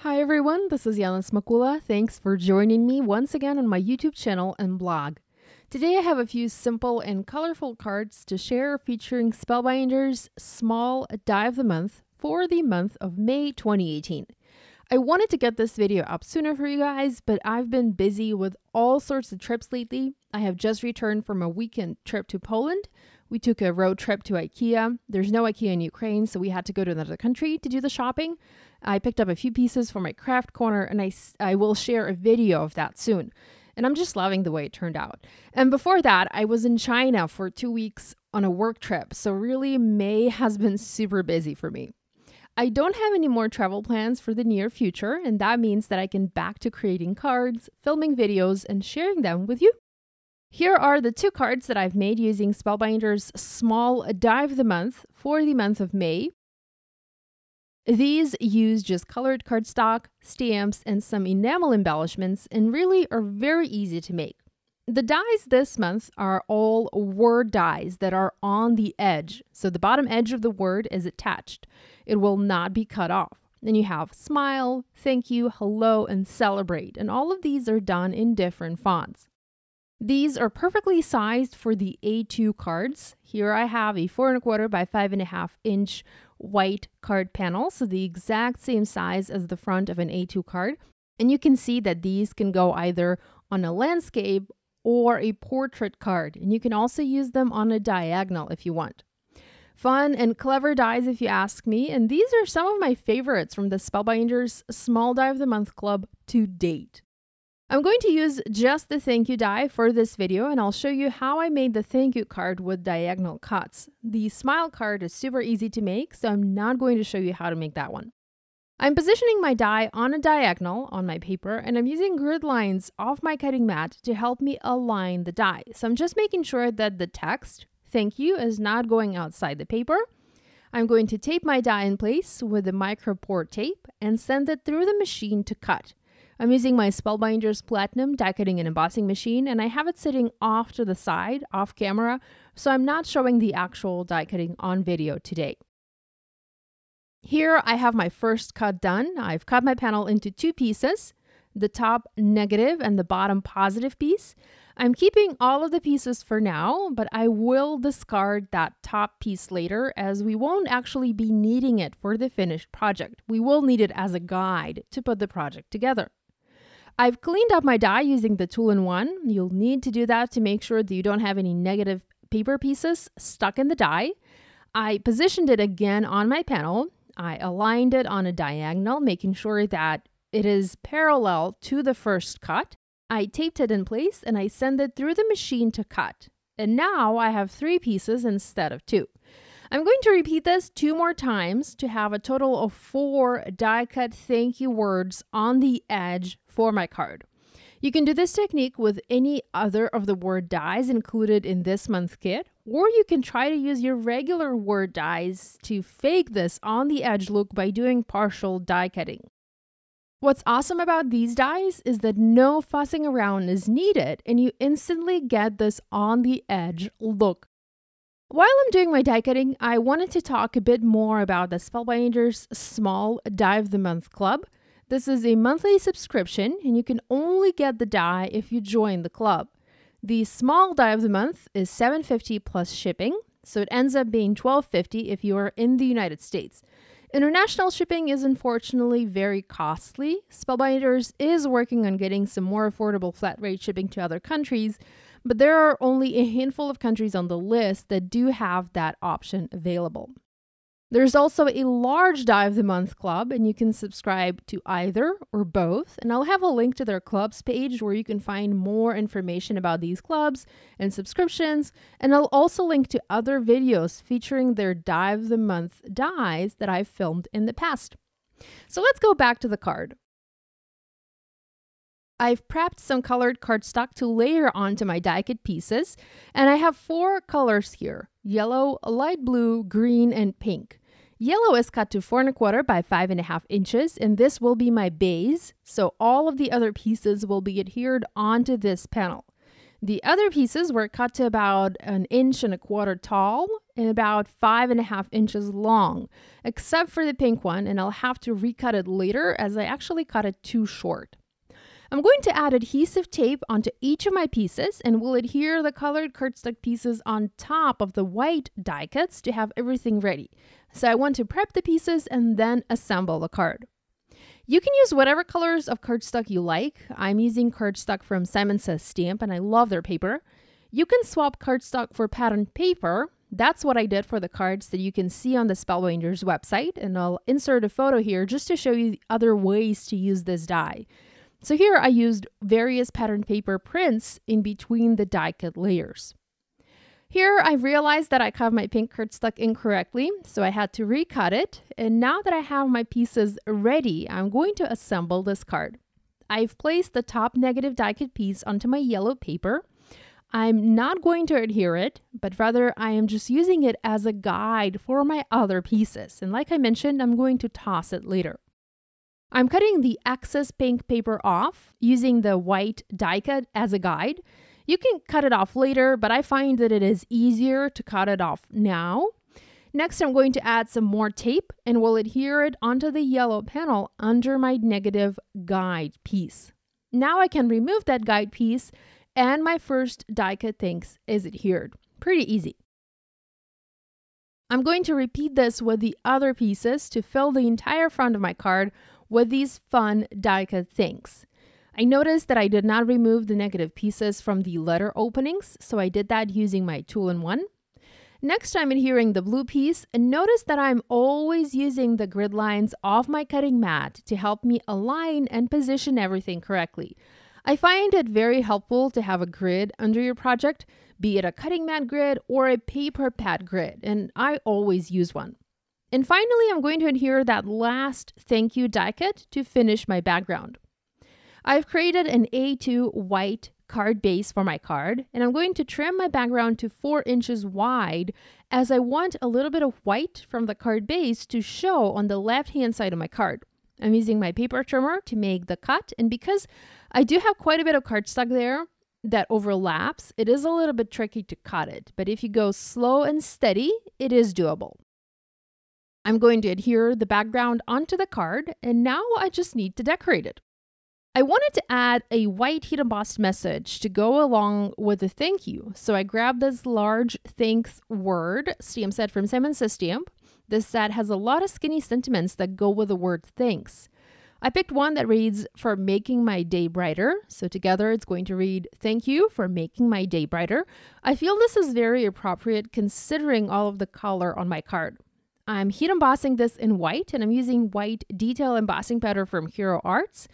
Hi everyone, this is Yana Smakula. Thanks for joining me once again on my YouTube channel and blog. Today I have a few simple and colorful cards to share featuring Spellbinders Small Die of the Month for the month of May 2018. I wanted to get this video up sooner for you guys, but I've been busy with all sorts of trips lately. I have just returned from a weekend trip to Poland. We took a road trip to IKEA. There's no IKEA in Ukraine, so we had to go to another country to do the shopping. I picked up a few pieces for my craft corner, and I will share a video of that soon. And I'm just loving the way it turned out. And before that, I was in China for 2 weeks on a work trip, so really May has been super busy for me. I don't have any more travel plans for the near future, and that means that I can back to creating cards, filming videos, and sharing them with you. Here are the 2 cards that I've made using Spellbinders Small Die of the Month for the month of May. These use just colored cardstock, stamps, and some enamel embellishments, and really are very easy to make. The dies this month are all word dies that are on the edge, so the bottom edge of the word is attached. It will not be cut off. Then you have smile, thank you, hello, and celebrate, and all of these are done in different fonts. These are perfectly sized for the A2 cards. Here I have a 4 1/4 by 5.5 inch white card panel, so the exact same size as the front of an A2 card. And you can see that these can go either on a landscape or a portrait card, and you can also use them on a diagonal if you want. Fun and clever dies if you ask me, and these are some of my favorites from the Spellbinders Small Die of the Month Club to date. I'm going to use just the thank you die for this video, and I'll show you how I made the thank you card with diagonal cuts. The smile card is super easy to make, so I'm not going to show you how to make that one. I'm positioning my die on a diagonal on my paper, and I'm using grid lines off my cutting mat to help me align the die. So I'm just making sure that the text, thank you, is not going outside the paper. I'm going to tape my die in place with the micropore tape and send it through the machine to cut. I'm using my Spellbinders Platinum die cutting and embossing machine, and I have it sitting off to the side, off camera, so I'm not showing the actual die cutting on video today. Here I have my first cut done. I've cut my panel into 2 pieces, the top negative and the bottom positive piece. I'm keeping all of the pieces for now, but I will discard that top piece later as we won't actually be needing it for the finished project. We will need it as a guide to put the project together. I've cleaned up my die using the tool-in-one. You'll need to do that to make sure that you don't have any negative paper pieces stuck in the die. I positioned it again on my panel. I aligned it on a diagonal, making sure that it is parallel to the first cut. I taped it in place and I sent it through the machine to cut. And now I have 3 pieces instead of 2. I'm going to repeat this 2 more times to have a total of 4 die cut thank you words on the edge for my card. You can do this technique with any other of the word dies included in this month's kit, or you can try to use your regular word dies to fake this on the edge look by doing partial die cutting. What's awesome about these dies is that no fussing around is needed and you instantly get this on the edge look. While I'm doing my die cutting, I wanted to talk a bit more about the Spellbinders Small Die of the Month Club. This is a monthly subscription, and you can only get the die if you join the club. The Small Die of the Month is $7.50 plus shipping, so it ends up being $12.50 if you are in the United States. International shipping is unfortunately very costly. Spellbinders is working on getting some more affordable flat rate shipping to other countries, but there are only a handful of countries on the list that do have that option available. There's also a large Die of the Month club, and you can subscribe to either or both, and I'll have a link to their clubs page where you can find more information about these clubs and subscriptions, and I'll also link to other videos featuring their Die of the Month dies that I've filmed in the past. So let's go back to the card. I've prepped some colored cardstock to layer onto my die cut pieces, and I have 4 colors here: yellow, light blue, green, and pink. Yellow is cut to 4 1/4 by 5.5 inches, and this will be my base, so all of the other pieces will be adhered onto this panel. The other pieces were cut to about 1.25 inches tall and about 5.5 inches long, except for the pink one, and I'll have to recut it later as I actually cut it too short. I'm going to add adhesive tape onto each of my pieces and will adhere the colored cardstock pieces on top of the white die cuts to have everything ready. So I want to prep the pieces and then assemble the card. You can use whatever colors of cardstock you like. I'm using cardstock from Simon Says Stamp and I love their paper. You can swap cardstock for patterned paper. That's what I did for the cards that you can see on the Spellbinders website, and I'll insert a photo here just to show you the other ways to use this die. So here I used various patterned paper prints in between the die cut layers. Here I realized that I cut my pink cardstock incorrectly, so I had to recut it. And now that I have my pieces ready, I'm going to assemble this card. I've placed the top negative die cut piece onto my yellow paper. I'm not going to adhere it, but rather I am just using it as a guide for my other pieces. And like I mentioned, I'm going to toss it later. I'm cutting the excess pink paper off using the white die cut as a guide. You can cut it off later, but I find that it is easier to cut it off now. Next, I'm going to add some more tape and will adhere it onto the yellow panel under my negative guide piece. Now I can remove that guide piece and my first die cut thanks is adhered. Pretty easy. I'm going to repeat this with the other pieces to fill the entire front of my card with these fun die cut thanks. I noticed that I did not remove the negative pieces from the letter openings, so I did that using my tool-in-one. Next, I'm adhering the blue piece, and notice that I'm always using the grid lines of my cutting mat to help me align and position everything correctly. I find it very helpful to have a grid under your project, be it a cutting mat grid or a paper pad grid, and I always use one. And finally, I'm going to adhere that last thank you die cut to finish my background. I've created an A2 white card base for my card, and I'm going to trim my background to 4 inches wide as I want a little bit of white from the card base to show on the left-hand side of my card. I'm using my paper trimmer to make the cut, and because I do have quite a bit of cardstock there that overlaps, it is a little bit tricky to cut it, but if you go slow and steady, it is doable. I'm going to adhere the background onto the card, and now I just need to decorate it. I wanted to add a white heat embossed message to go along with the thank you, so I grabbed this large thanks word stamp set from Simon Says Stamp. This set has a lot of skinny sentiments that go with the word thanks. I picked one that reads, "For making my day brighter." So together it's going to read, "Thank you for making my day brighter." I feel this is very appropriate considering all of the color on my card. I'm heat embossing this in white, and I'm using white detail embossing powder from Hero Arts.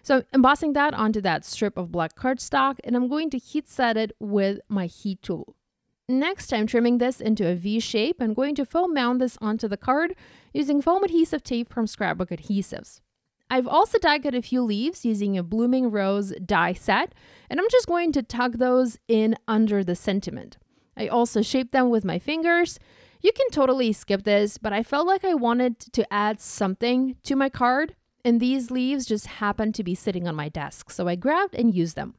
So I'm embossing that onto that strip of black cardstock, and I'm going to heat set it with my heat tool. Next, I'm trimming this into a V shape. I'm going to foam mount this onto the card using foam adhesive tape from Scrapbook Adhesives. I've also die cut a few leaves using a Blooming Rose die set, and I'm just going to tuck those in under the sentiment. I also shaped them with my fingers. You can totally skip this, but I felt like I wanted to add something to my card, and these leaves just happened to be sitting on my desk, so I grabbed and used them.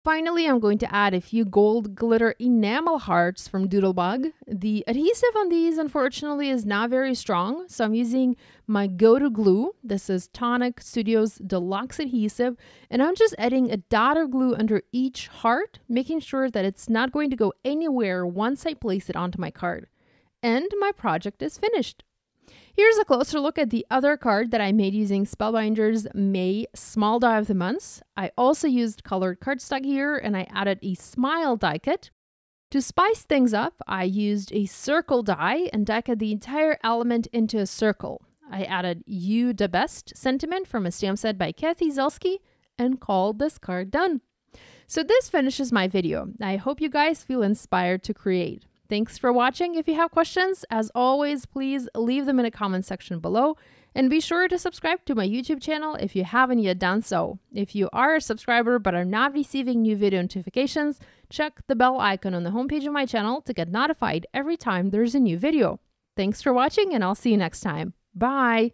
Finally, I'm going to add a few gold glitter enamel hearts from Doodlebug. The adhesive on these, unfortunately, is not very strong, so I'm using my go-to glue. This is Tonic Studios Deluxe Adhesive, and I'm just adding a dot of glue under each heart, making sure that it's not going to go anywhere once I place it onto my card. And my project is finished. Here's a closer look at the other card that I made using Spellbinders May Small Die of the Months. I also used colored cardstock here, and I added a smile die cut. To spice things up, I used a circle die and die cut the entire element into a circle. I added "You the Best" sentiment from a stamp set by Kathy Zelsky and called this card done. So this finishes my video. I hope you guys feel inspired to create. Thanks for watching. If you have questions, as always, please leave them in the comment section below. And be sure to subscribe to my YouTube channel if you haven't yet done so. If you are a subscriber but are not receiving new video notifications, check the bell icon on the homepage of my channel to get notified every time there's a new video. Thanks for watching, and I'll see you next time. Bye!